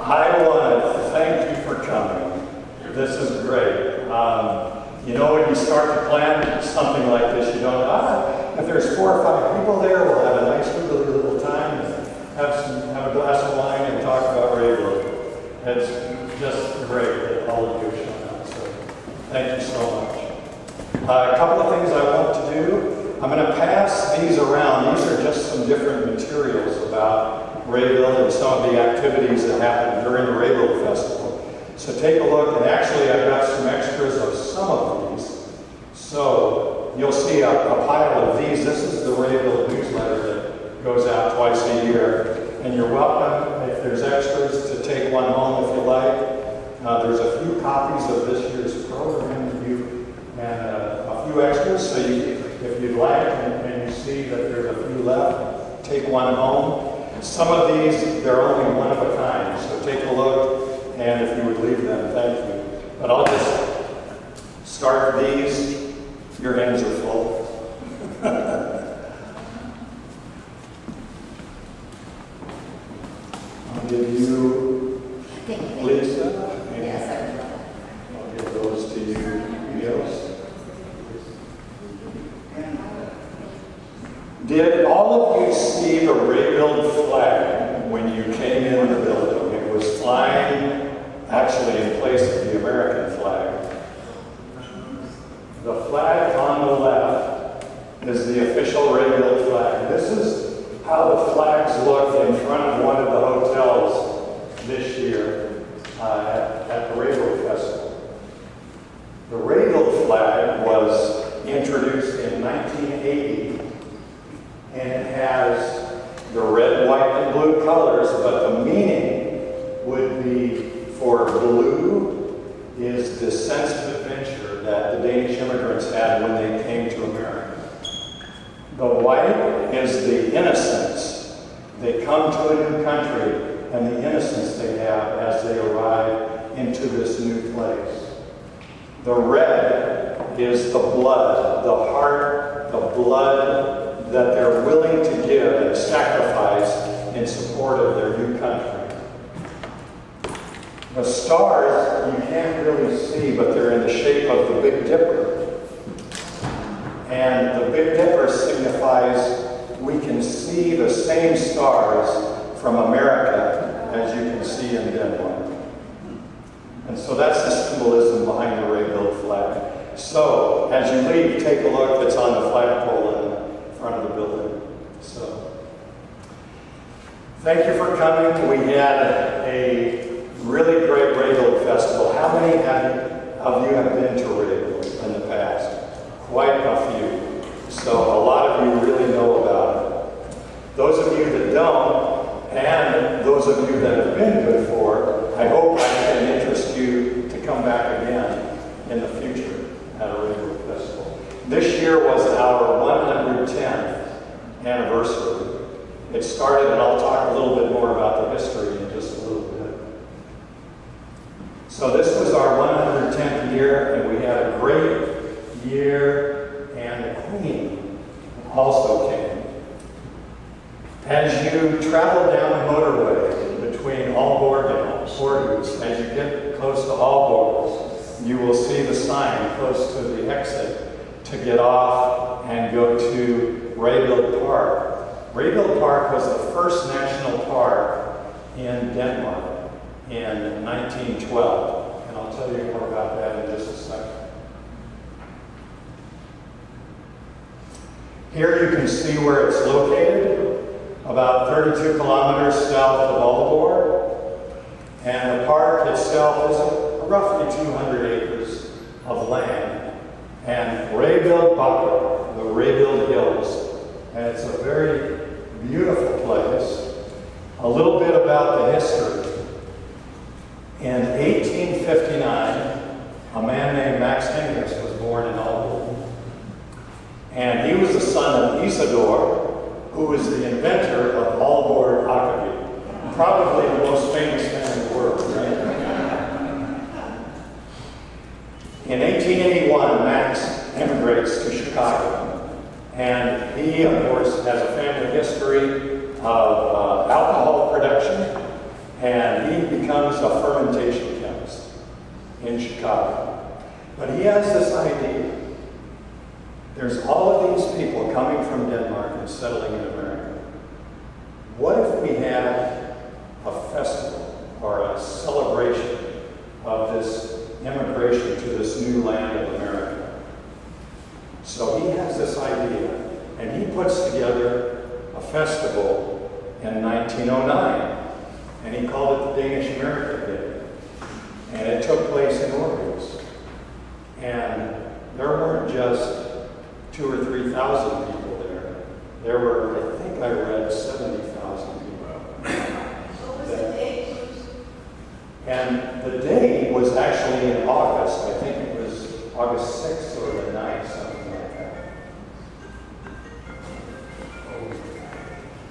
I want to thank you for coming. This is great. You know, when you start to plan something like this, you don't, if there's 4 or 5 people there, we'll have a nice little time and have a glass of wine and talk about Regal. It's just great that all of you have shown up. So thank you so much. A couple of things I want to do. I'm going to pass these around. These are just some different materials about Rebild and some of the activities that happened during the Regal Festival. So take a look, and actually I've got some extras of some of these. So you'll see a pile of these. This is the Rebild newsletter that goes out twice a year. And you're welcome, if there's extras, to take one home if you like. There's a few copies of this year's program and a few extras. So if you'd like, and you see that there's a few left, take one home. Some of these, they're only one of a kind. So take a look. And if you would leave them, thank you. But I'll just start these. Your hands are full. I'll give you Lisa. Yes, I'll give those to you, Niels. Did all of you see the Regal flag when you came in the building? It was flying actually in place of the American flag. The flag on the left is the official Regal flag. This is how the flags look in front of one of the hotels this year at the Regal Festival. The Regal flag was introduced in 1980, and it has the red, white, and blue colors, but the meaning would be for blue is the sense of adventure that the Danish immigrants had when they came to America. The white is the innocence. They come to a new country and the innocence they have as they arrive into this new place. The red is the blood, the heart, the blood that they're willing to give and sacrifice in support of their new country. The stars you can't really see, but they're in the shape of the Big Dipper. And the Big Dipper signifies we can see the same stars from America as you can see in Denmark. And so that's the symbolism behind the Rebild flag. So as you leave, take a look. It's on the flagpole in front of the building. So thank you for coming. We had a really great Regal Festival. How many of you have been to Regal in the past? Quite a few. So a lot of you really know about it. Those of you that don't, and those of you that have been before, I hope I can interest you to come back again in the future at a Regal Festival. This year was our 110th anniversary. It started, and I'll talk a little bit more about the history in just a little bit. So this was our 110th year, and we had a great year, and the Queen also came. As you travel down the motorway between Aalborg and Aarhus, as you get close to Aalborg, you will see the sign close to the exit to get off and go to Rebild Park. Rebild Park was the first national park in Denmark in 1912, and I'll tell you more about that in just a second. Here you can see where it's located, about 32 kilometers south of Aalborg, and the park itself is roughly 200 acres of land, and Rebild Bakker, the Rebild Hills, and it's a very beautiful place. A little bit about the history. In 1859, a man named Max Hengist was born in Aalborg. And he was the son of Isidore, who was the inventor of Aalborg Akkerby. Probably the most famous man in the world, right? In 1881, Max immigrates to Chicago. And he, of course, has a family history of alcohol production. And he he becomes a fermentation chemist in Chicago. But he has this idea. There's all of these people coming from Denmark and settling in America. What if we had a festival or a celebration of this immigration to this new land of America? So he has this idea, and he puts together a festival in 1909, and he called it the Danish American Day. And it took place in Aarhus. And there weren't just 2,000 or 3,000 people there. There were, I think I read, 70,000 people. What was the date? And the date was actually in August. I think it was August 6th or the 9th, something like that.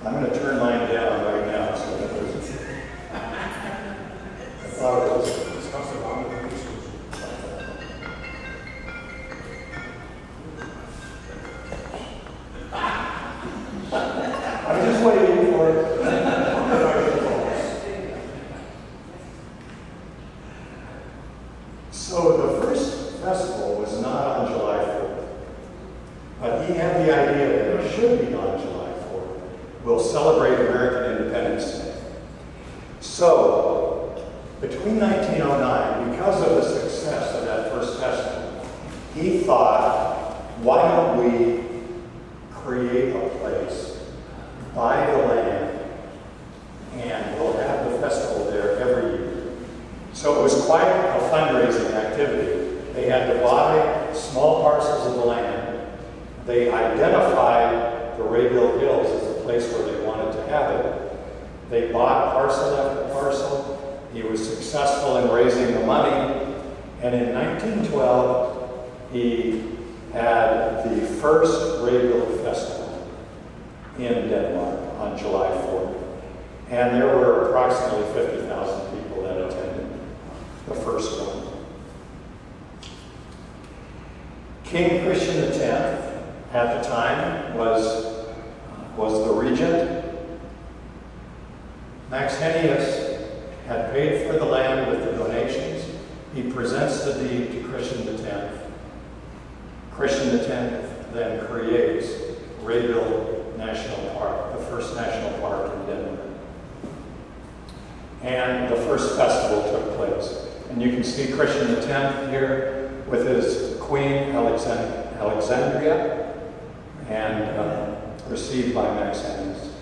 I'm going to turn mine down right now. So that was, I thought it was. I'm just waiting for it. So the first festival was not on July 4th, but he had the idea that it should be on July 4th. We'll celebrate American Independence Day. So between 1909, because of the success of that first festival, he thought, why don't we create a place, buy the land, and we'll have the festival there every year. So it was quite a fundraising activity. They had to buy small parcels of the land. They identified the Regal Hills as the place where they wanted to have it. They bought parcel after parcel. He was successful in raising the money. And in 1912, he had the first Regal Festival in Denmark on July 4th. And there were approximately 50,000 people that attended the first one. King Christian X at the time was the regent. Maxentius had paid for the land with the donations. He presents the deed to Christian X. Christian X then creates Rebild National Park, the first national park in Denmark. And the first festival took place. And you can see Christian X here with his queen, Alexandria, and received by Maxentius.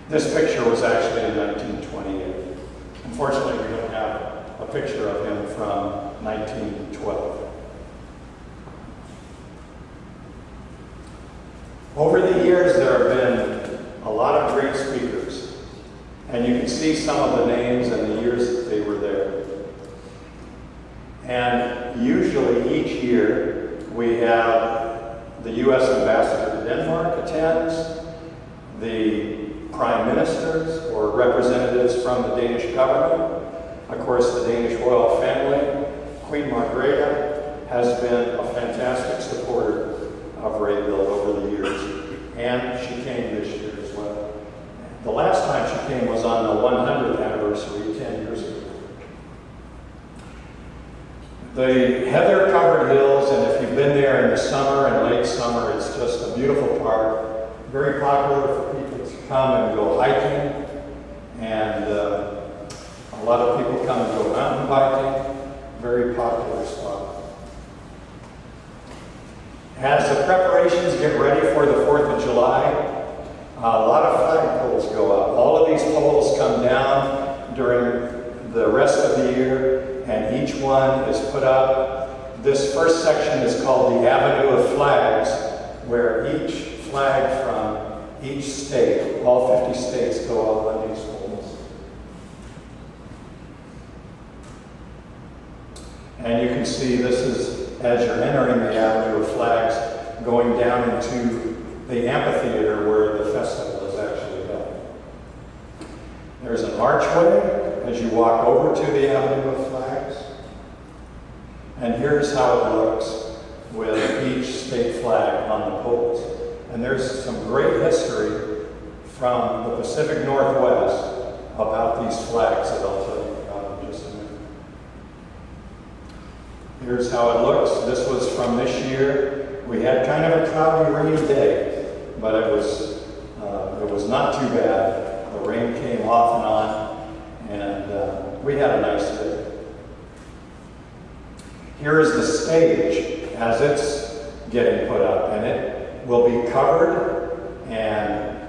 This picture was actually in 1928. Unfortunately, we don't have a picture of him from 1912. Over the years, there have been a lot of great speakers. And you can see some of the names and the years that they were there. And usually each year we have the U.S. Ambassador to Denmark attends, the prime ministers or representatives from the Danish government, of course the Danish royal family. Queen Margrethe has been a fantastic supporter of Rebild over the years, and she came this year as well. The last time she came was on the 100th anniversary 10 years ago. The heather-covered hills, and if you've been there in the summer and late summer, it's just a beautiful park. Very popular for people to come and go hiking, and a lot of people come and go mountain biking. Very popular spot. As the preparations get ready for the 4th of July, a lot of flag poles go up. All of these poles come down during the rest of the year, and each one is put up. This first section is called the Avenue of Flags, where each flag from each state, all 50 states, go up on these poles. And you can see this is, as you're entering the Avenue of Flags, going down into the amphitheater where the festival is actually held. There's an archway as you walk over to the Avenue of Flags. And here's how it looks with each state flag on the poles. And there's some great history from the Pacific Northwest about these flags that I'll tell you about in just a minute. Here's how it looks. This was from this year. We had kind of a cloudy, rainy day, but it was not too bad. The rain came off and on, and we had a nice day. Here is the stage as it's getting put up, and it will be covered, and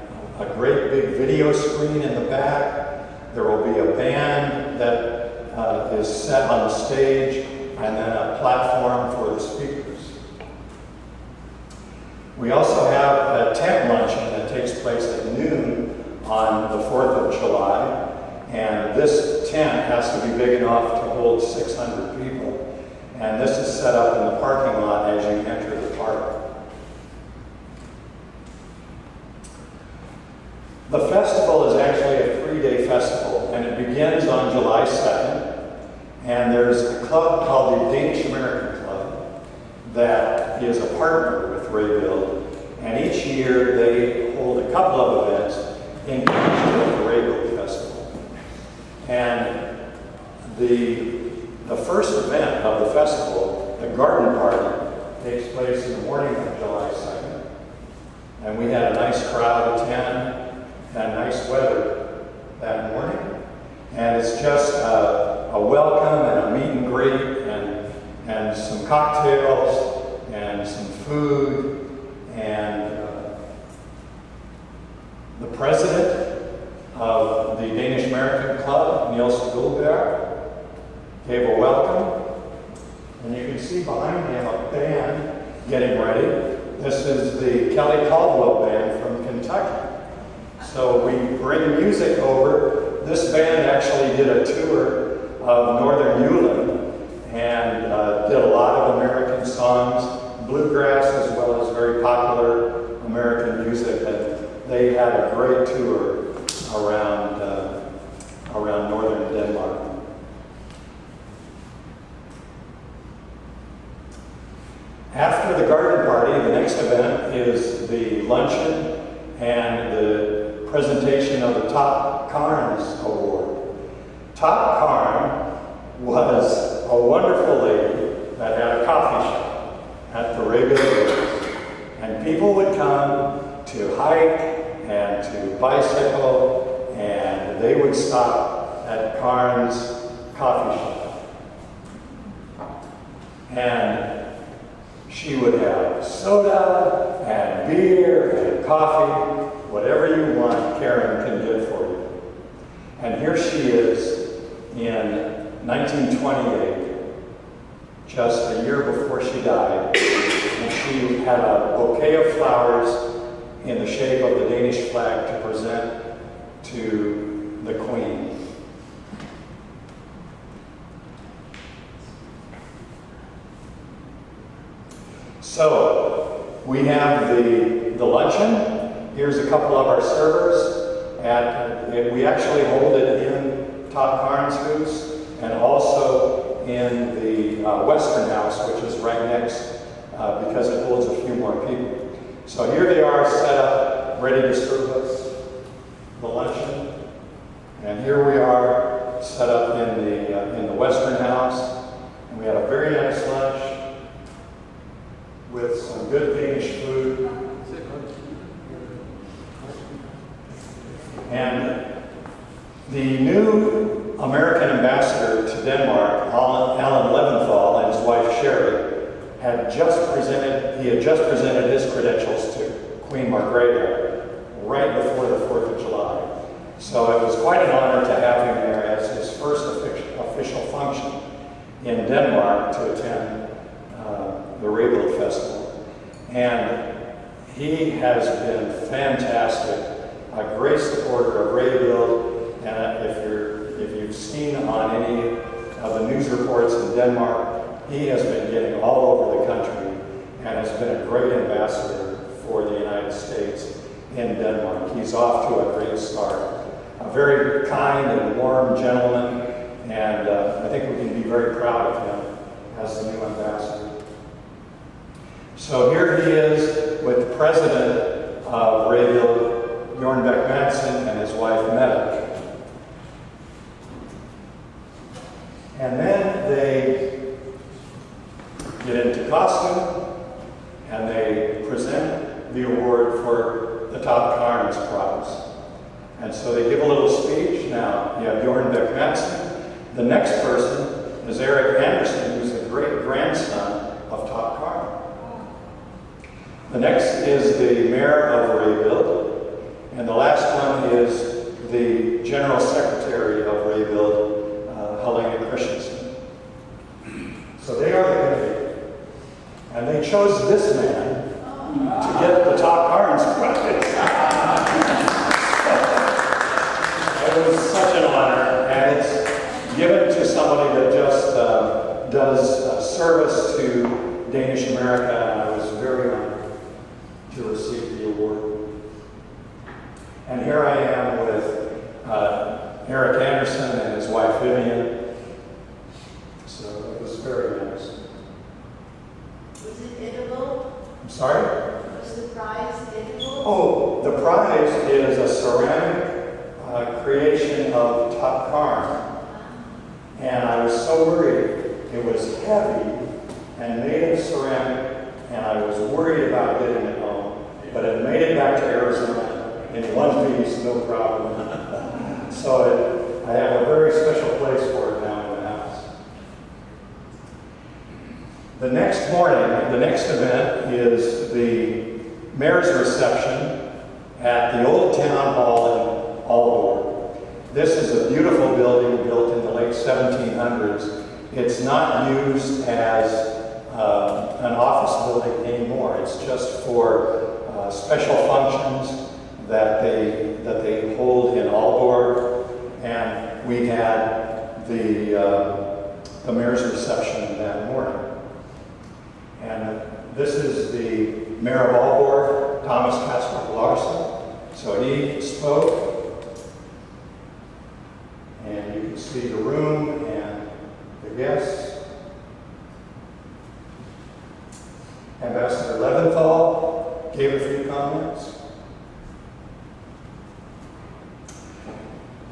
a great big video screen in the back. There will be a band that is set on the stage, and then a platform for the speakers. We also have a tent luncheon that takes place at noon on the 4th of July, and this tent has to be big enough to hold 600 people, and this is set up in the parking lot as you enter the park. The festival is actually a 3-day festival, and it begins on July 2nd. And there's a club called the Danish American Club that is a partner with Rebild. And each year they hold a couple of events in connection with the Regal Festival. And the first event of the festival, the garden party, takes place in the morning of July 2nd. And we had a nice crowd attend and nice weather that morning. And it's just a welcome and a meet and greet and some cocktails and some food. And the president of the Danish American Club, Niels Goldberg, gave a welcome. And you can see behind him a band getting ready. This is the Caldwell band from Kentucky. So we bring music over. This band actually did a tour of northern Newland and did a lot of American songs, bluegrass as well as very popular American music. And they had a great tour around northern Denmark. After the garden party, the next event is the luncheon and the presentation of the Top Carnes Award. Top Carn was a wonderful lady that had a coffee shop at the Regal, and people would come to hike and to bicycle, and they would stop at Carnes coffee shop. And she would have soda and beer and coffee. Whatever you want, Karen can get for you. And here she is in 1928, just a year before she died. And she had a bouquet of flowers in the shape of the Danish flag to present to the Queen. So, we have the luncheon. Here's a couple of our servers. We actually hold it in Top Carnes House and also in the Western House, which is right next because it holds a few more people. So here they are set up, ready to serve us the luncheon. And here we are set up in the Western House. And we had a very nice lunch with some good Danish food. And the new American ambassador to Denmark, Alan Leventhal, and his wife Sherry, had just presented his credentials to Queen Margrethe right before the 4th of July. So it was quite an honor to have him there as his first official function in Denmark to attend the Rebild Festival. And he has been fantastic. A great supporter of Rebild, and if you've seen on any of the news reports in Denmark, he has been getting all over the country and has been a great ambassador for the United States in Denmark. He's off to a great start. A very kind and warm gentleman, and I think we can be very proud of him as the new ambassador. So here he is with the president of Rebild, Bjorn Beck Madsen, and his wife Mette. And then they get into costume, and they present the award for the top Carnes prize. And so they give a little speech. Now, you have Bjorn Beck-Madsen. The next person is Eric Anderson, who's the great-grandson of Top Carn. The next is the mayor of Rebild. And the last one is the general secretary of Rebild, Helena Christensen. So they are the committee. And they chose this man to get the Top Carnes prize. It was such an honor, and it's given to somebody that just does service to Danish America, and I was very honored to receive the award. And here I am with Eric Anderson and his wife Vivian. So it was very nice. Was it edible? I'm sorry? Was the prize edible? Oh, the prize is a ceramic creation of Top Carn. And I was so worried. It was heavy and made of ceramic, and I was worried about getting it home. But it made it back to Arizona in one piece, no problem. So I have a very special place for it now in the house. The next morning, the next event is the mayor's reception at the Old Town Hall in Aalborg. This is a beautiful building built in the late 1700s. It's not used as an office building anymore. It's just for special functions that they hold in Aalborg. And we had the mayor's reception that morning. And this is the mayor of Aalborg, Thomas Casper Phillips. So he spoke. And you can see the room and the guests. Ambassador Leventhal gave a few comments.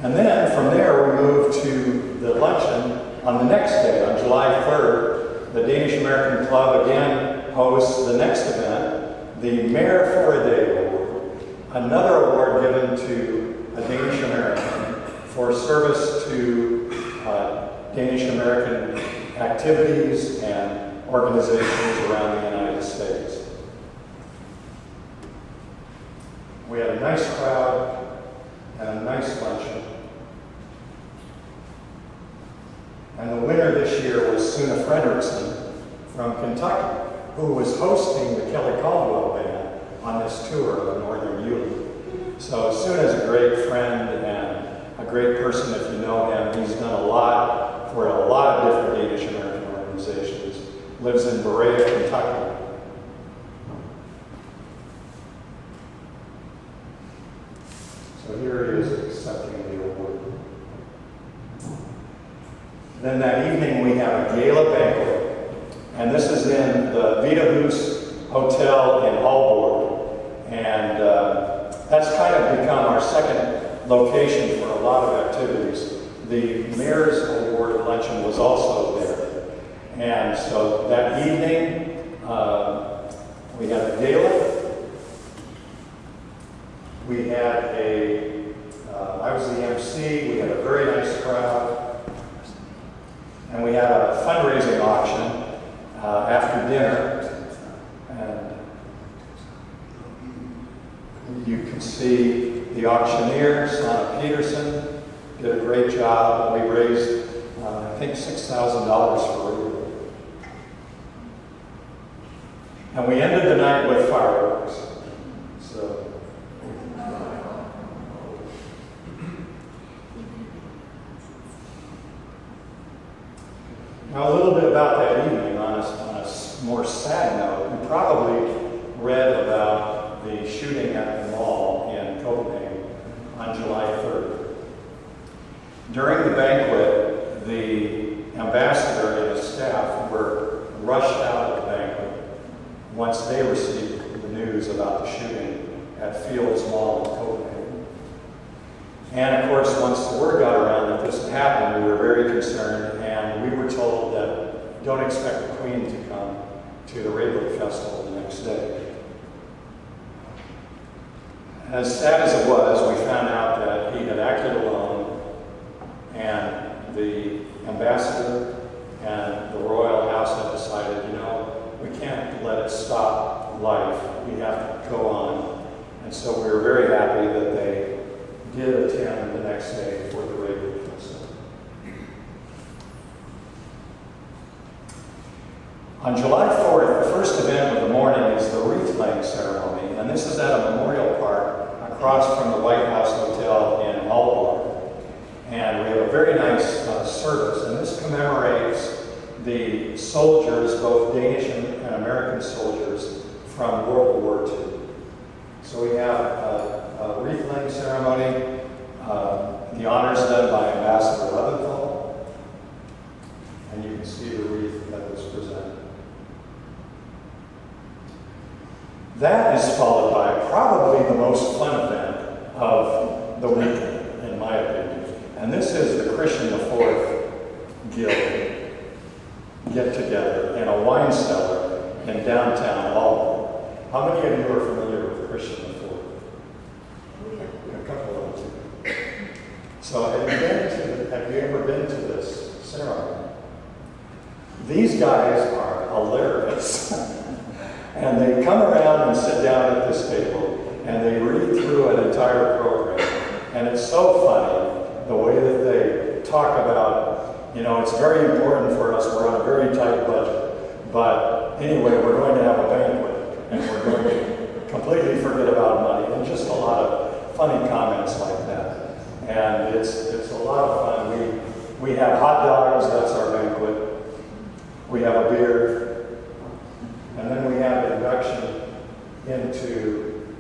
And then from there we moved to the luncheon on the next day, on July 3rd. The Danish American Club again hosts the next event, the Mayor for a Day Award, another award given to a Danish American for service to Danish American activities and organizations around the United States. We had a nice crowd and a nice luncheon. And the winner this year was Suna Fredrickson from Kentucky, who was hosting the Kelly Caldwell band on this tour of Northern Yulee. So Suna's a great friend and a great person if you know him. He's done a lot for a lot of different Danish American organizations. Lives in Berea, Kentucky. So here he is accepting the award. Then that evening we have a gala banquet. And this is in the Vita Hus Hotel in Aalborg. And that's kind of become our second location for a lot of activities. The Mayor's Award luncheon was also there. And so that evening, we had a gala. We had I was the MC, we had a very nice crowd. And we had a fundraising auction after dinner. And you can see the auctioneer, Sana Peterson, did a great job. We raised, I think, $6,000 for Regal. And we ended the night with fireworks. So, now a little bit about that evening on a more sad note. You probably read about the shooting at the mall in Copenhagen on July 3rd. During the banquet, the ambassador and his staff were rushed out of the banquet once they received the news about the shooting at Fields Mall in Copenhagen. And of course, once the word got around that this had happened, we were very concerned, and we were told that don't expect the Queen to come to the Rebild Festival the next day. As sad as it was, we found out that he had acted alone, and the ambassador and the royal house had decided, you know, we can't let it stop life. We have to go on. And so we were very happy that they did attend the next day for the Regal Festival. On July 4th, the first event of the morning is the wreath laying ceremony, and this is at a memorial park across from the White House Hotel in Caldwell. And we have a very nice service, and this commemorates the soldiers, both Danish and American soldiers, from World War II. So we have a wreath laying ceremony, the honors done by Ambassador Rebild, and you can see the wreath that was presented. That is followed by probably the most fun event of the weekend, in my opinion. And this is the Christian IV Guild get-together in a wine cellar in downtown Albany. How many of you are familiar with Christian IV? A couple of you. So have you ever been to this ceremony? These guys are hilarious. And they come around and sit down at this table, and they read through an entire program. And it's so funny, the way that they talk about, you know, it's very important for us, we're on a very tight budget. But anyway, we're going to have a banquet, and we're going to completely forget about money, and just a lot of funny comments like that. And it's a lot of fun. We have hot dogs, that's our banquet. We have a beer. And then we have an induction into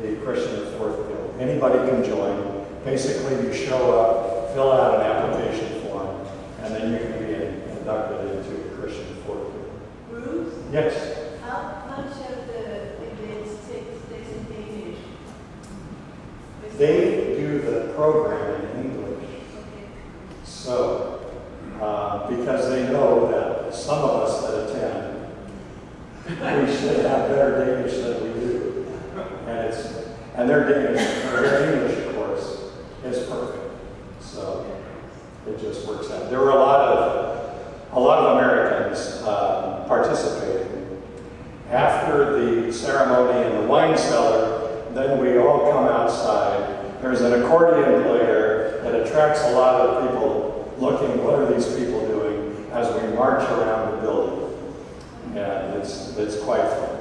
the Christian IV Guild. Anybody can join. Basically, you show up, fill out an application form, and then you can be inducted into the Christian IV Guild. Bruce? Yes? How much of the events takes place in Danish? They do the program in English. Okay. So, because they know that some of us that attend, we should have better Danish than we do. And their Danish, or their English, of course, is perfect. So it just works out. There were a lot of Americans participating. After the ceremony in the wine cellar, then we all come outside. There's an accordion player that attracts a lot of people looking, what are these people doing, as we march around the building. And it's quite fun.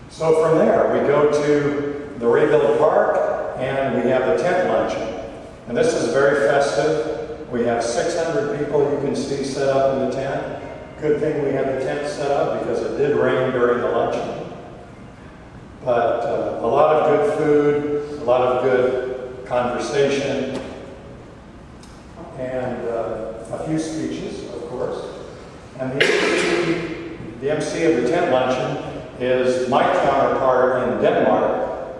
So from there, we go to the Regal Park, and we have the tent luncheon. And this is very festive. We have 600 people you can see set up in the tent. Good thing we had the tent set up because it did rain during the luncheon. But a lot of good food, a lot of good conversation, and a few speeches, of course. And the MC of the tent luncheon is my counterpart in Denmark.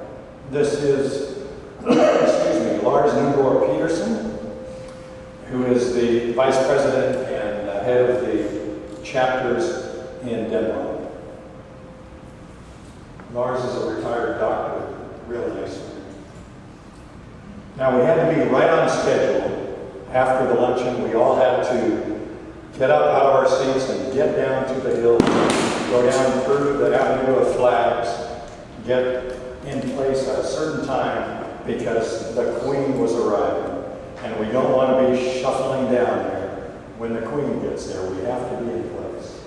This is, excuse me, Lars Nygaard Petersen, who is the vice president and head of the chapters in Denmark. Lars is a retired doctor, real nice man. Now we had to be right on schedule. After the luncheon, we all had to get up out of our seats and get down to the hill, go down through the Avenue of Flags, get in place at a certain time because the Queen was arriving. And we don't want to be shuffling down there when the Queen gets there. We have to be in place.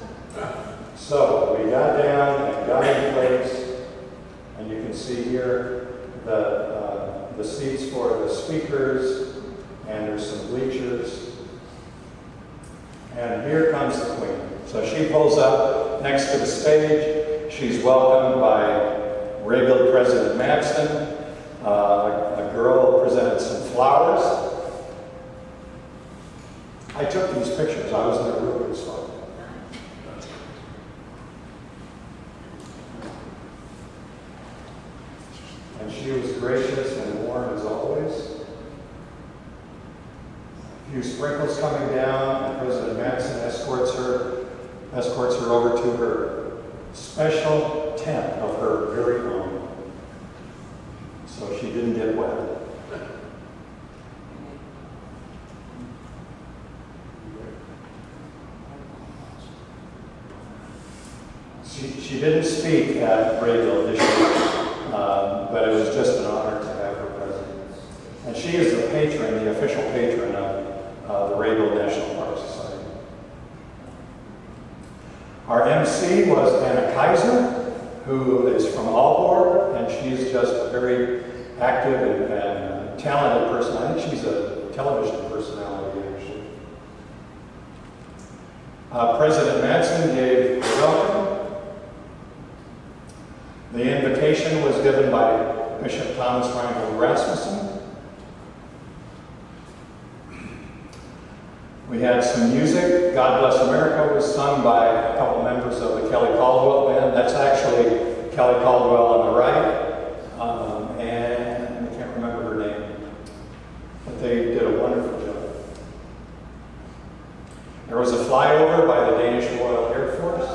So we got down and got in place, and you can see here the seats for the speakers, and there's some bleachers. And here comes the Queen. So she pulls up next to the stage. She's welcomed by Regal President Maxton. A girl presented some flowers. I took these pictures. I was in a real good spot. gracious and warm as always. A few sprinkles coming down, and President Madison escorts her over to her special tent of her very own, so she didn't get wet. She didn't speak at Regal this year, but it was just an honor to have her present. And she is the patron, the official patron of the Regal National Park Society. Our MC was Anna Kaiser, who is from Aalborg, and she's just a very active and talented person. I think she's a television personality, actually. President Madsen gave a welcome. The invitation was given by Bishop Thomas Reinhold Rasmussen. We had some music. God Bless America was sung by a couple members of the Kelly Caldwell band. That's actually Kelly Caldwell on the right. And I can't remember her name. But they did a wonderful job. There was a flyover by the Danish Royal Air Force.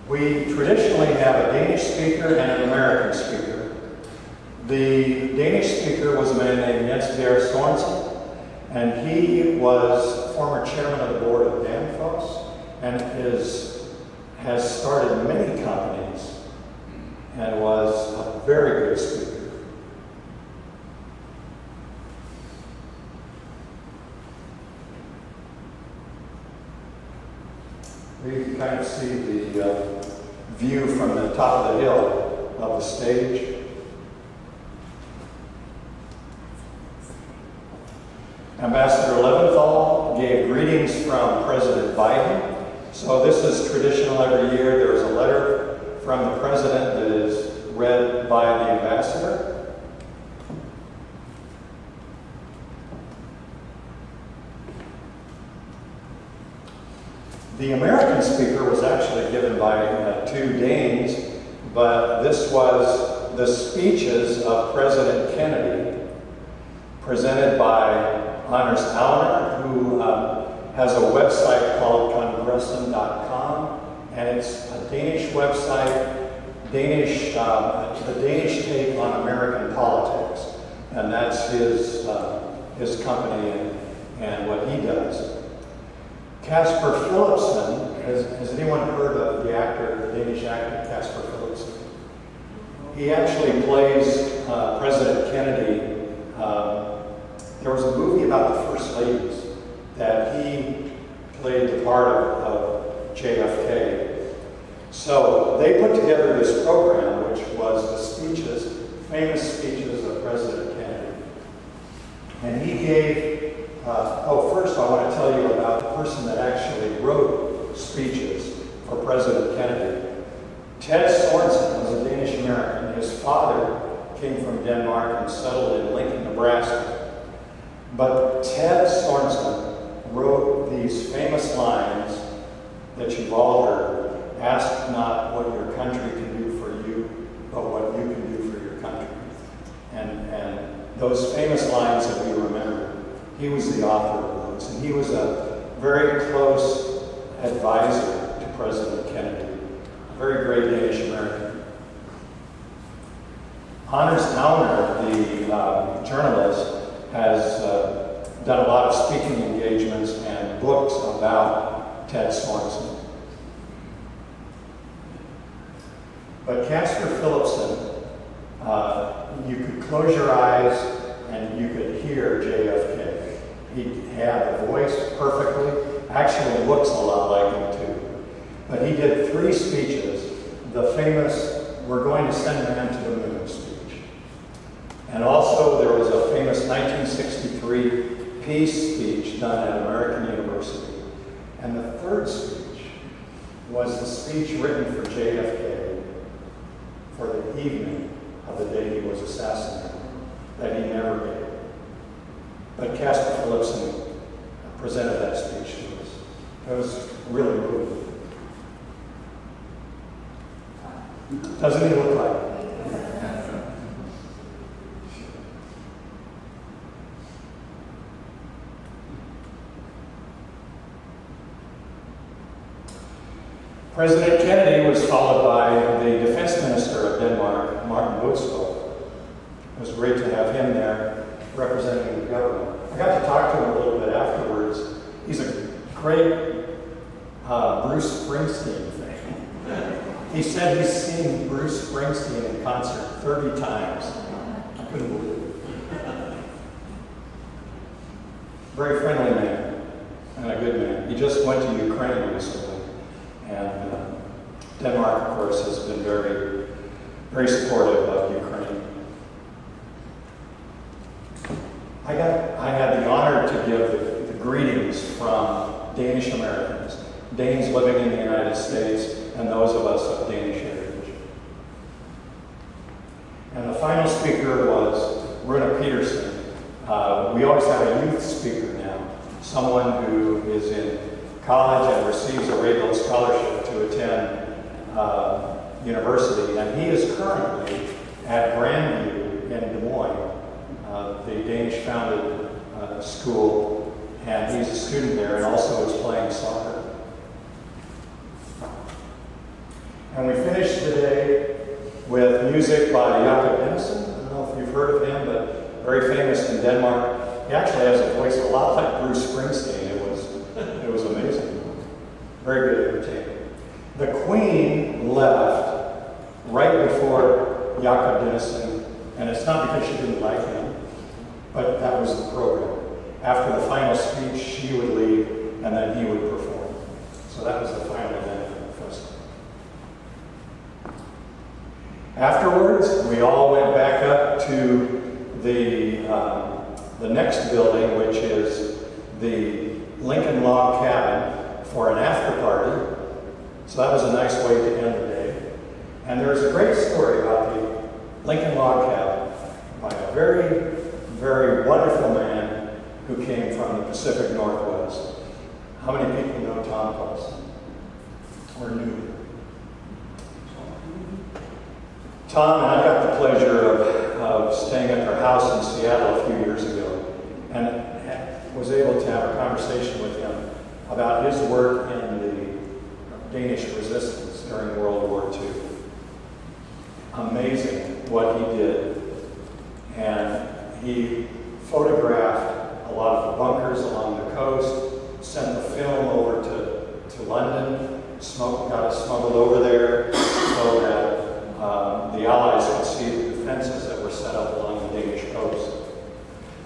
We traditionally have a Danish speaker and an American speaker. The Danish speaker was a man named Jens Behr Sorensen, and he was former chairman of the board of Danfoss, and has started many companies, and was a very good speaker. We can kind of see the view from the top of the hill of the stage. Ambassador Leventhal gave greetings from President Biden. So this is traditional every year. There is a letter from the president that is read by the ambassador. The American speaker was actually given by two Danes, but this was the speeches of President Kennedy, presented by Anders Allner, who has a website called Congressen.com, and it's a Danish website, the Danish take on American politics, and that's his company and what he does. Casper Phillips, has anyone heard of the Danish actor Casper Phillips? He actually plays President Kennedy. There was a movie about the First Ladies that he played the part of JFK. So they put together this program, which was the speeches, famous speeches of President Kennedy. And he gave, first I want to tell you about the person that actually wrote speeches for President Kennedy. Ted Sorensen was a Danish American. His father came from Denmark and settled in Lincoln, Nebraska. But Ted Sorensen wrote these famous lines that you've all heard. Ask not what your country can do for you, but what you can do for your country. And those famous lines that we remember, he was the author of those. And he was a very close advisor to President Kennedy. A very great Danish American. Anders Allner, the journalist, has done a lot of speaking engagements and books about Ted Sorensen. But Casper Phillips, you could close your eyes and you could hear JFK. He had the voice perfectly, actually looks a lot like him too. But he did 3 speeches, the famous, "We're going to send man to the moon" speech. And also there was a famous 1963 peace speech done at American University. And the 3rd speech was the speech written for JFK for the evening of the day he was assassinated, that he never gave. But Casper Phillips presented that speech to us. It was really moving. Doesn't he look like it? President Kennedy was followed by the defense minister of Denmark, Martin Budsbo. It was great to have him there representing the government. I got to talk to him a little bit afterwards. He's a great Bruce Springsteen fan. He said he's seen Bruce Springsteen in concert 30 times. I couldn't believe it. Very friendly man and a good man. He just went to Ukraine recently. And Denmark, of course, has been very, very supportive of Ukraine. I had the honor to give the greetings from Danish Americans, Danes living in the United States, and those of us of Danish heritage. And the final speaker was Runa Peterson. We always have a youth speaker now, someone who is in college and receives a Regal scholarship to attend university, and he is currently at Grandview in Des Moines, the Danish founded school, and he's a student there and also is playing soccer. And we finished today with music by Jakob Benson. I don't know if you've heard of him, but very famous in Denmark. He actually has a voice a lot like Bruce Springsteen. It was amazing. Very good entertainment. The Queen left right before Jakob Benson, and it's not because she didn't like him, but that was the program. After the final speech, she would leave, and then he would perform. So that was the final event of the festival. Afterwards, we all went back up to the next building, which is the Lincoln Log Cabin, for an after party. So that was a nice way to end the day. And there's a great story about the Lincoln Log Cabin by a very, very wonderful man who came from the Pacific Northwest. How many people know Tom Paulson? Or knew him? Tom and I got the pleasure of staying at their house in Seattle a few years ago, and was able to have a conversation with him about his work in the Danish resistance during World War II. Amazing what he did. And he photographed a lot of the bunkers along the coast, sent the film over to London, got it smuggled over there so that the Allies could see the defenses that were set up along the Danish coast.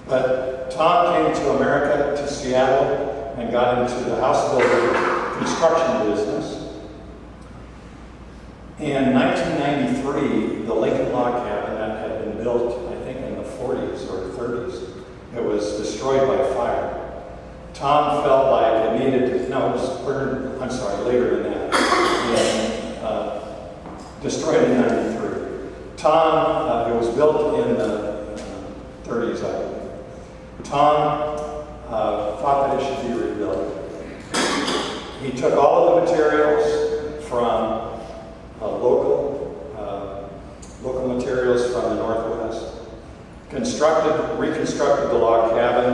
But Tom came to America, to Seattle, and got into the house building construction business. In 1993, the Lincoln Log Cabin that had been built, I think, in the 40s or 30s, it was destroyed by fire. Tom felt like it needed to, no, it was burned, I'm sorry, later than that. Destroyed in 93. Tom, it was built in the 30s, I believe. Tom thought that it should be rebuilt. He took all of the materials from local materials from the Northwest, reconstructed the log cabin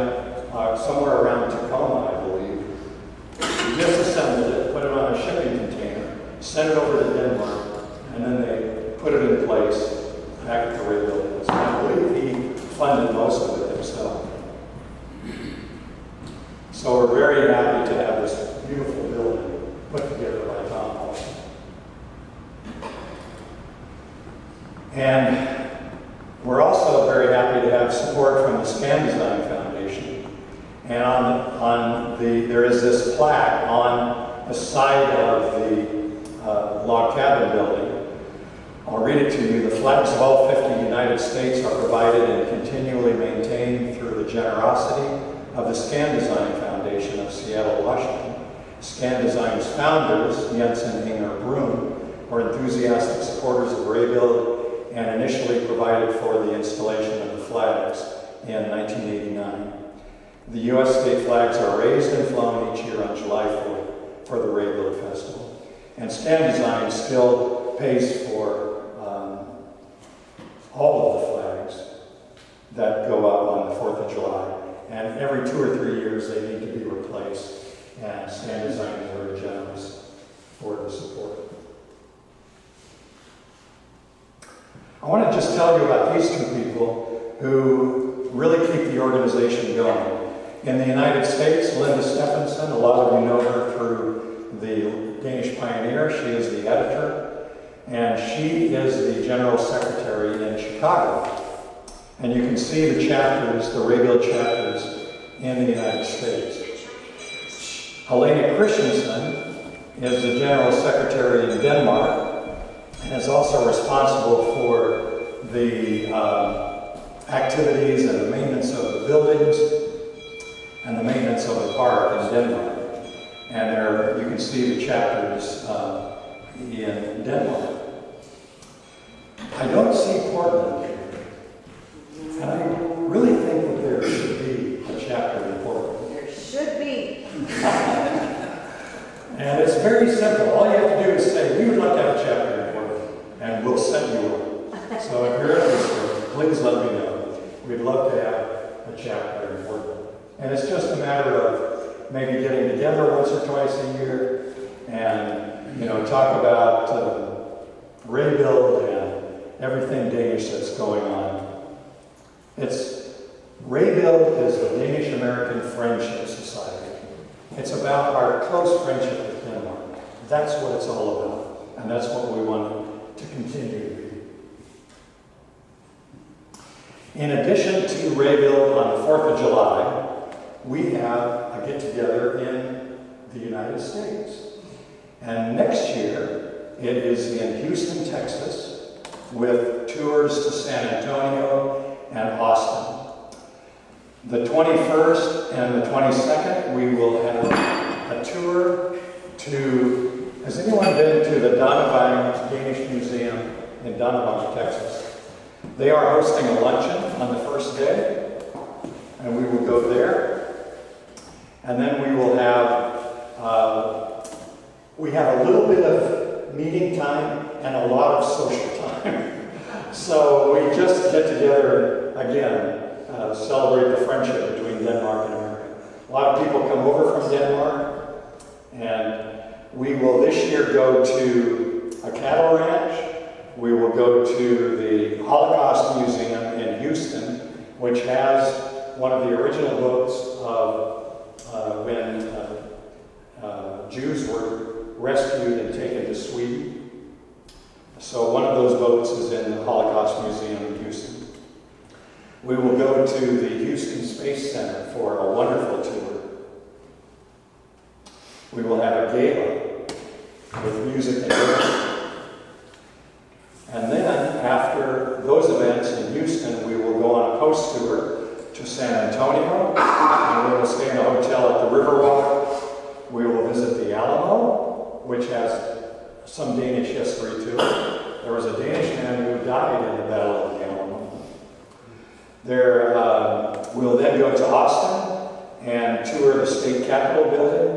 somewhere around Tacoma, I believe. He disassembled it, put it on a shipping container, sent it over to Denmark, and then they put it in place back at the Rebild. I believe he funded most of it himself. So we're very happy to have this beautiful building put together by Tom Paulson. And we're also very happy to have support from the Scan Design Foundation. And there is this plaque on the side of the log cabin building. I'll read it to you. The flags of all 50 United States are provided and continually maintained through the generosity of the Scan Design Foundation of Seattle, Washington. Scan Design's founders, Jens and Inger Brun, were enthusiastic supporters of Rebild and initially provided for the installation of the flags in 1989. The U.S. state flags are raised and flown each year on July 4th for the Rebild Festival. And Scan Design still pays for 2 or 3 years they need to be replaced, and Stand Design is very generous for the support. I want to just tell you about these two people who really keep the organization going. In the United States, Linda Stephenson, a lot of you know her through the Danish Pioneer. She is the editor, and she is the general secretary in Chicago. And you can see the chapters, the Rebild chapters in the United States. Helena Christensen is the general secretary in Denmark and is also responsible for the activities and the maintenance of the buildings and the maintenance of the park in Denmark. And there you can see the chapters in Denmark. I don't see Portland here. And I really think that there should be a chapter in Portland. There should be. And it's very simple. All you have to do is say, we would like to have a chapter in Portland, and we'll set you up. So if you're interested, please let me know. We'd love to have a chapter in Portland. And it's just a matter of maybe getting together once or twice a year and, you know, talk about Rebild and everything Danish that's going on. Rebild is the Danish American Friendship Society. It's about our close friendship with Denmark. That's what it's all about, and that's what we want to continue to be. In addition to Rebild on the 4th of July, we have a get-together in the United States. And next year, it is in Houston, Texas, with tours to San Antonio and Austin. The 21st and the 22nd, we will have a tour to, has anyone been to the Donovan Danish Museum in Donovan, Texas? They are hosting a luncheon on the first day, and we will go there. And then we will have, a little bit of meeting time and a lot of social time. So we just get together again, celebrate the friendship between Denmark and America. A lot of people come over from Denmark, and we will this year go to a cattle ranch. We will go to the Holocaust Museum in Houston, which has one of the original boats of when Jews were rescued and taken to Sweden. So one of those boats is in the Holocaust Museum in Houston. We will go to the Houston Space Center for a wonderful tour. We will have a gala with music and dance. And then, after those events in Houston, we will go on a coast tour to San Antonio, and we will stay in a hotel at the Riverwalk. We will visit the Alamo, which has some Danish history to it. There was a Danish man who died in the Battle of the Alamo. We'll then go to Austin and tour the state capitol building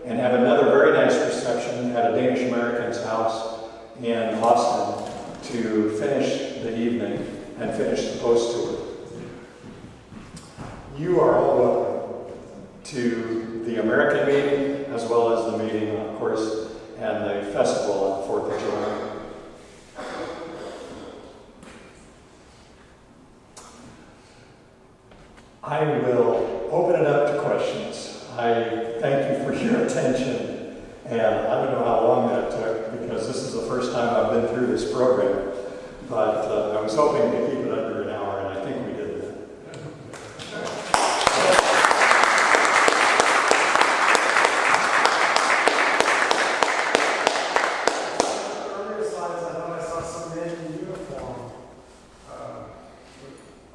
and have another very nice reception at a Danish Americans house in Austin to finish the evening and finish the post tour. You are all welcome to the American meeting as well as the meeting, of course, and the festival on the 4th of July. I will open it up to questions. I thank you for your attention, and I don't know how long that took because this is the first time I've been through this program, but I was hoping to keep it under an hour, and I think we did that. Earlier slides, I thought I saw some men in uniform.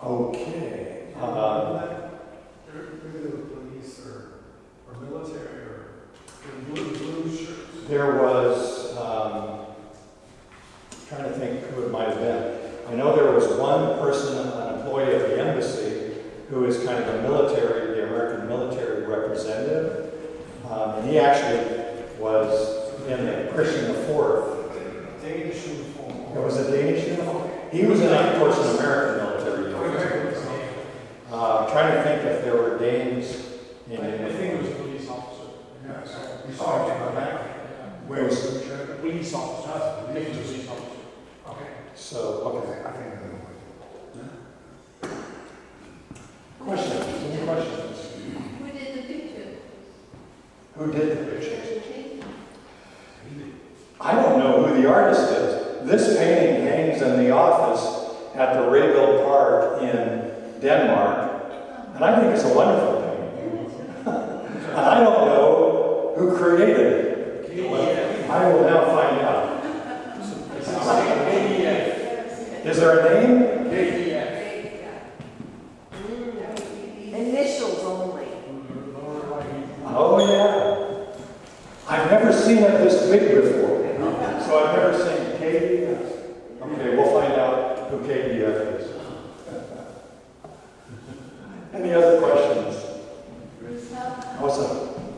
Okay. Maybe they were police or military or blue shirts. There was, trying to think who it might have been. I know there was one person, an employee of the embassy, who is kind of a military, the American military representative. And he actually was in the Christian IV. Danish uniform. It was a Danish uniform? He was in, of course, an American military uniform. Trying to think if there were Danes police officer. Police officer. Okay. So, okay. I think I know. Questions? Any questions? Who did the picture? Who did the pictures? I don't know who the artist is. This painting hangs in the office at the Regal Park in Denmark, and I think it's a wonderful painting. And I don't know who created it. I will now find out. Is there a name? Initials only. Oh yeah. I've never seen it this big before. So I've never seen KDF. Okay, we'll find out who KDF is. Any other questions? Bruce, What's up?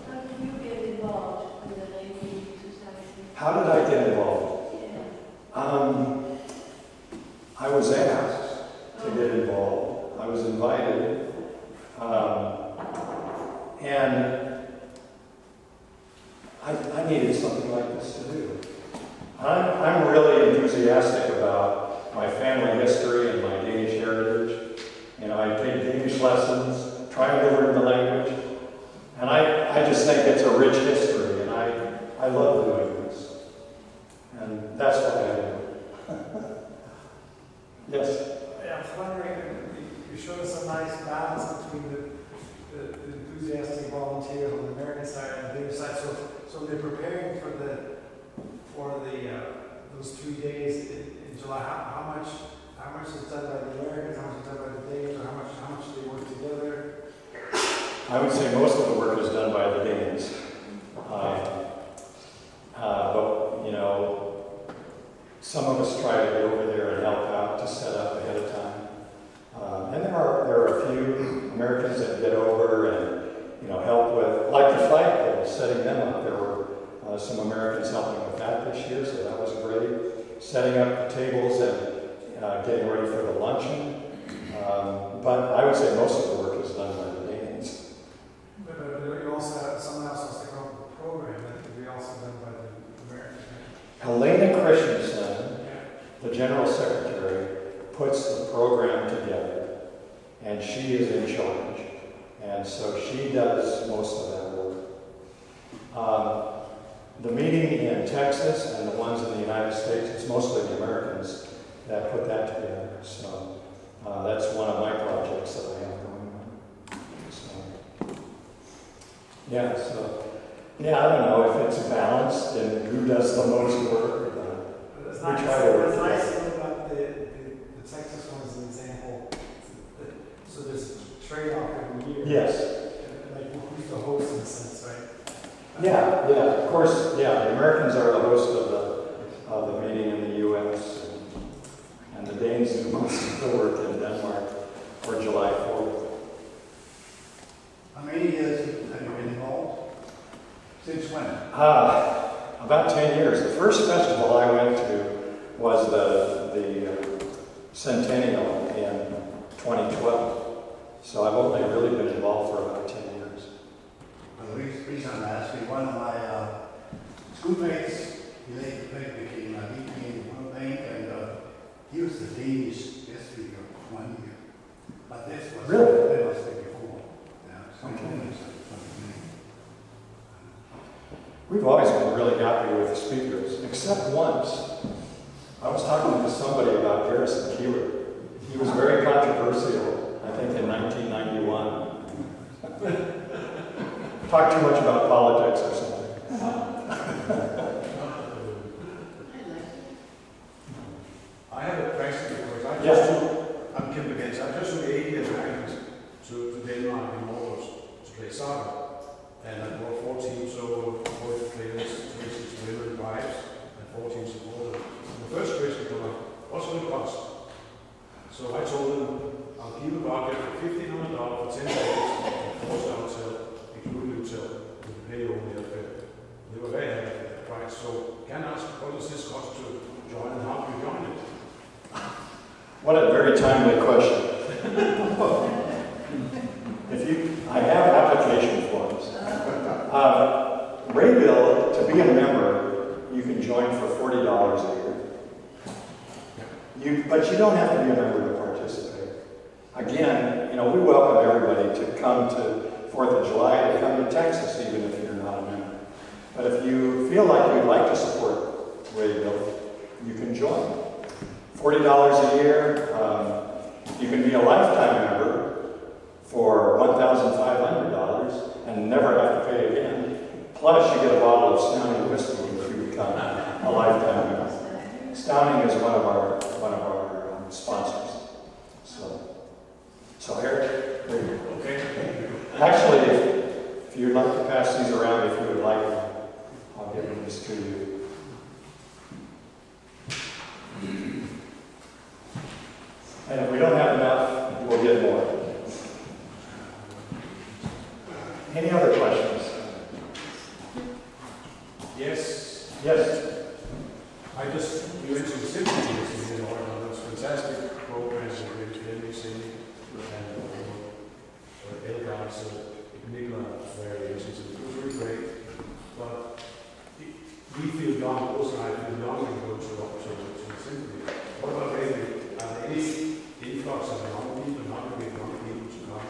how did you get involved in the Labour Society? How did I get involved? Yeah. I was asked to get involved. I was invited. And I needed something like this to do. I'm really enthusiastic about my family history and my Danish heritage. You know, I take Danish lessons, trying to learn the language. And I just think it's a rich history, and I love doing this. And that's what I do. Yes? Yeah, I was wondering, you showed us a nice balance between the enthusiastic volunteers on the American side and the Danish side. So they're preparing for those 3 days in July. How much is done by the Americans? How much is done by the Danes? Or how much do they work together? I would say most of the work is done by the Danes. But, you know, some of us try to get over there and help out to set up ahead of time. And there are a few Americans that get over and, you know, help with, like the flagpole, setting them up. There were some Americans helping with that this year, so that was great. Setting up the tables and getting ready for the luncheon. But I would say most of the work is done by the Danes. But you also have, someone else has to come up with the program that could be also done by the Americans. Helena Christensen, the General Secretary, puts the program together, and she is in charge. And so she does most of that work. The meeting in Texas and the ones in the United States, it's mostly the Americans that put that together. So that's one of my projects that I have going on. Yeah, I don't know if it's balanced and who does the most work. It's We try to work It's nice together. thing about the Texas one as an example. So there's a trade-off every year. Yes. Like who's the host in a sense, right? Yeah, of course, the Americans are the host of the meeting in the U.S. and the Danes do most of the work in Denmark for July 4th. How many years have you been involved? Since when? About 10 years. The first festival I went to was the Centennial in 2012. So I've only really been involved for about 10 years. Well, the reason I'm asking, one of my schoolmates, he later became a VP in World Bank, and he was the Danish guest speaker 1 year. But this was Really? That was before. Yeah, something. We've always been really happy with the speakers, except once. I was talking to somebody about Garrison Keillor. He was very controversial, I think in 1991. Talked too much about politics or something. I have a question because Yes. I'm Kim Begins. I just took 80 Americans to Denmark in August to play soccer. And I brought 4 teams over, 4 players, 3 women, wives, and 4 teams supporters. And the first question came up, what's it going to cost? So I told them, I'll give a budget for $1,500 for 10 days, and 4-star hotel, including hotel, with pay over the airfare. They were very happy with that price. So can I ask, what does this cost to join and how do you join it? What a very timely question. I have application forms. Rebild, to be a member, you can join for $40 a year. But you don't have to be a member to participate. Again, you know, we welcome everybody to come to 4th of July and come to Texas, even if you're not a member. But if you feel like you'd like to support Rebild, you can join. $40 a year. You can be a lifetime member for $1,500 and never have to pay again. Plus, you get a bottle of Stowning whiskey if you become a lifetime member. Stowning is one of our sponsors. So Eric, there you go. Okay, thank you. Actually, if you'd like to pass these around, if you would like, I'll give this to you. And if we don't have enough, we'll get more. Any other questions? Yes. Yes. I just, you mentioned symphony in Oregon, those fantastic programs that we're clearly seeing, and Elgar's Nicola variations, it was really great. But we feel young, also I feel young and go to the symphony. What about Rebild? Are there any influx of young people, not really young people to come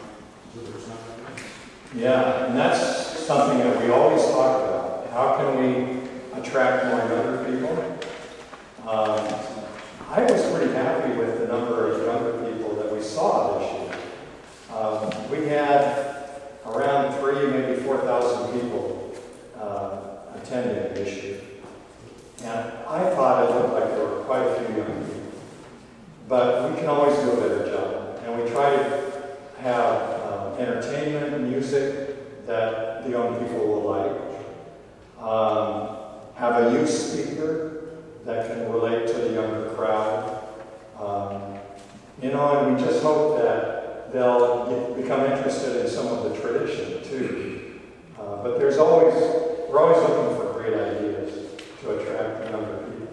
to the personality? Yeah, and that's something that we always talk about. How can we attract more younger people? I was pretty happy with the number of younger people that we saw this year. We had around 3,000, maybe 4,000 people attending this year. And I thought it looked like there were quite a few young people. But we can always do a better job. And we try to have entertainment, music that the young people will like. Have a youth speaker that can relate to the younger crowd. You know, and we just hope that they'll become interested in some of the tradition too. But we're always looking for great ideas to attract the younger people.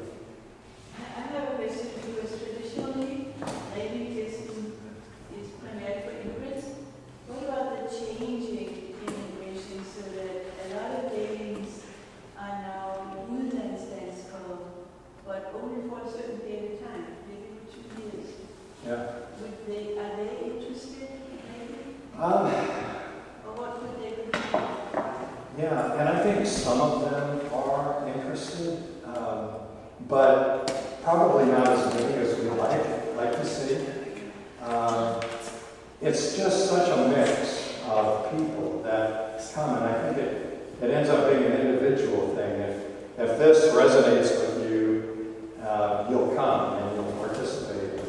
I have a question because traditionally, maybe this is primarily for immigrants. What about the changing in immigration so that a lot of Danes are now udlandsdanskere, but only for a certain period of time, maybe for 2 years? Yeah. Are they interested maybe? Or what would they do? Yeah, and I think some of them are interested, but probably not as many as we like to see. It's just such a mix of people that come, and I think it ends up being an individual thing. If this resonates with you, you'll come and you'll participate.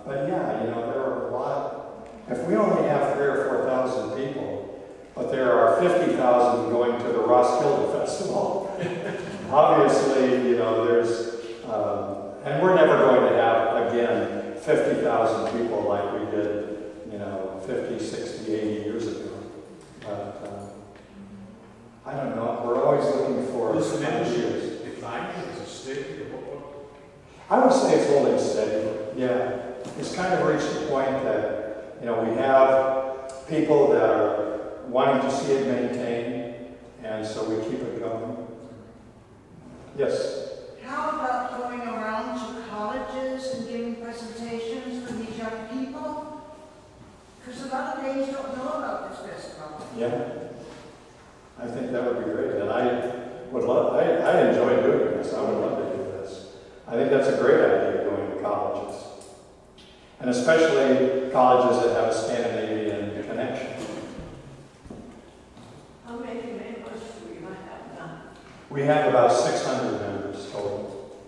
But yeah, you know, there are a lot. If we only have 3,000 or 4,000 people, but there are 50,000 going to the Roskilde Festival, obviously, you know, there's, and we're never going to have, again, 50,000 people like we did, you know, 50, 60, 80 years ago. But I don't know, we're always looking for ideas. Declining is a steady. I would say it's holding steady. Yeah, it's kind of reached a point that, you know, we have people that are wanting to see it maintained, and so we keep it going. Yes? How about going around to colleges and giving presentations for these young people? Because a lot of Danes don't know about this festival. Yeah. I think that would be great, and I enjoy doing this. I would love to do this. I think that's a great idea, going to colleges. And especially colleges that have a Scandinavian connection. How many members do we might have now? We have about 600 members total.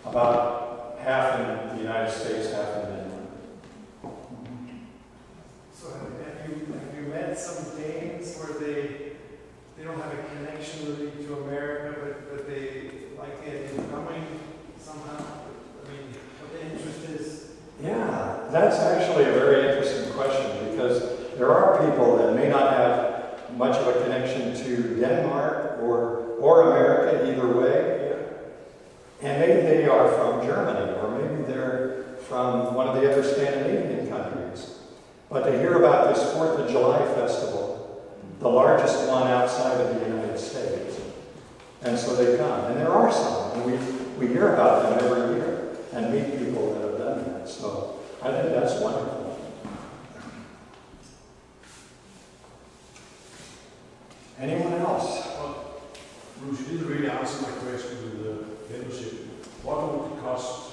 About half in the United States, half in Denmark. So have you met some Danes where they don't have a connection really to America, but they like the idea of coming somehow? I mean, what the interest is? Yeah, that's actually a very interesting question, because there are people that may not have much of a connection to Denmark or America, either way. And maybe they are from Germany, or maybe they're from one of the other Scandinavian countries. But to hear about this 4th of July festival, the largest one outside of the United States, And so they come. And there are some. And we hear about them every year and meet people that have done that. So I think that's wonderful. Anyone else? Well, Bruce, you didn't really answer my question with the membership. What would it cost?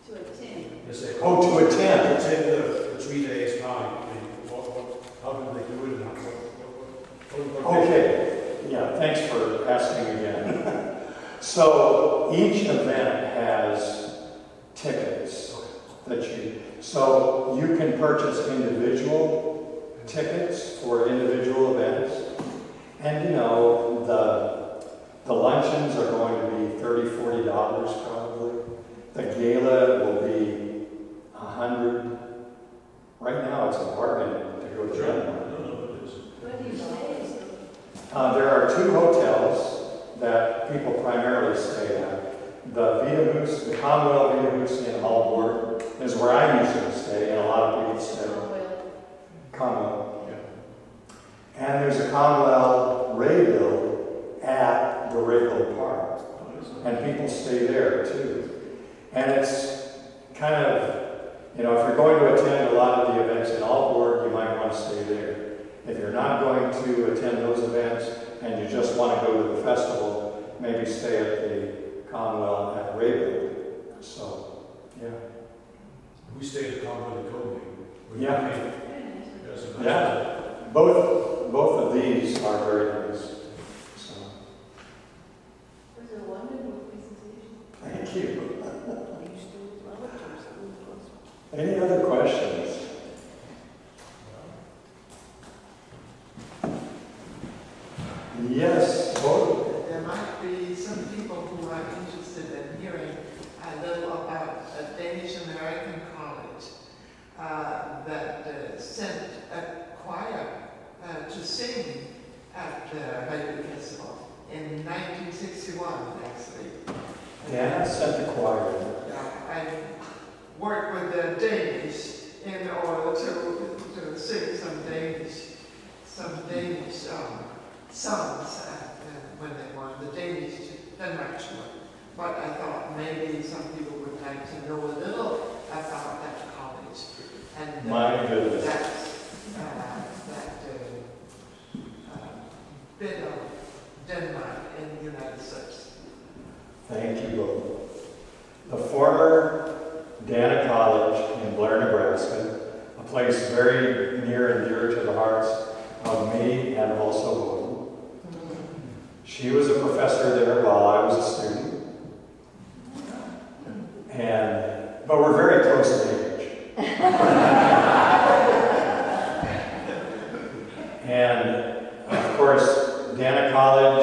To attend. Yes, they Oh, to attend. attend the 3 days party. I mean, how do they do it? And what Okay. Yeah, thanks for asking again. So each event has tickets that so you can purchase individual tickets for individual events. And you know, the luncheons are going to be $30, $40 probably. The gala will be $100. Right now it's a bargain to go to Denmark. Where do you stay? There are 2 hotels that people primarily stay at. The Vita the Caldwell Vita in Aalborg is where I usually stay, and a lot of people stay. Caldwell, yeah. And there's a Caldwell Rebild at the Regal Park, and people stay there too. And it's kind of, you know, if you're going to attend a lot of the events in Aalborg, you might want to stay there. If you're not going to attend those events and you just want to go to the festival, maybe stay at the Caldwell at Regal. So, yeah. We stayed at Caldwell in Copenhagen. Yeah. Yes, Yeah. Both of these are very nice. So, It was a wonderful presentation. thank you. Any other questions? Yes, vote. There might be some people who are interested in hearing a little about a Danish American college that sent a choir to sing at the Regal Festival in 1961, actually. Yeah, sent the choir. I worked with the Danish in order to sing some Danish songs when they were the Danish Denmark tour. But I thought maybe some people would like to know a little about that college and My goodness. that bit of Denmark in the United States. Thank you both. The former Dana College in Blair, Nebraska, a place very near and dear to the hearts of me and also Vogue. She was a professor there while I was a student. But we're very close in age. And of course, Dana College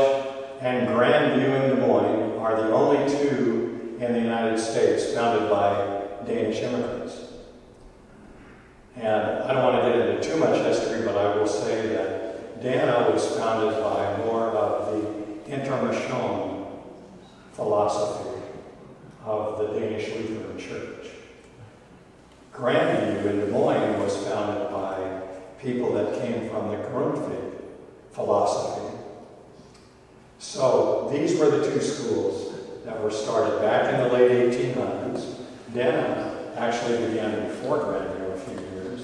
and Grandview in Des Moines are the only 2 in the United States founded by Danish immigrants. And I don't want to get into too much history, but I will say that Dana was founded by more of the Intermission philosophy of the Danish Lutheran Church. Grandview in Des Moines was founded by people that came from the Grundtvig philosophy. So these were the 2 schools that were started back in the late 1800s. Dana actually began before Grandview a few years.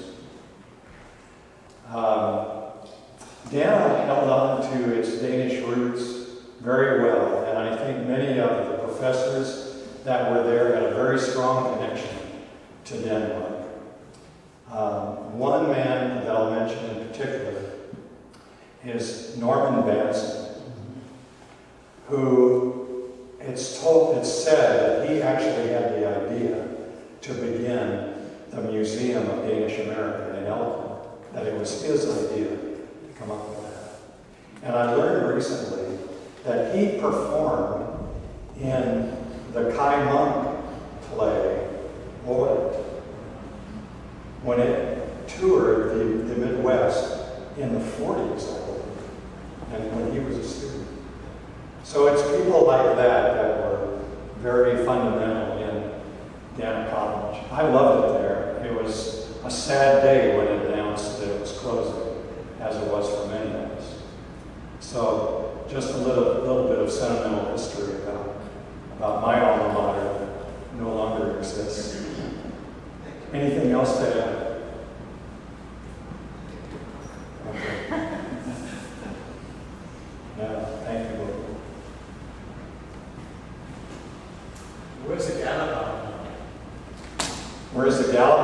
Dana held on to its Danish roots very well, and I think many of the professors that were there had a very strong connection to Denmark. One man that I'll mention in particular is Norman Banson, who it's said that he actually had the idea to begin the Museum of Danish American in Elkhorn, that it was his idea to come up with that. And I learned recently that he performed in the Kai Monk play, Void, when it toured the Midwest in the 40s, I believe, and when he was a student. So it's people like that that were very fundamental in Dana College. I loved it there. It was a sad day when it announced that it was closing, as it was for many of us. So just a little bit of sentimental history about my alma mater that no longer exists. Anything else to add? Okay. Yeah, thank you. Where's the Gala Banquet? Where's the Gala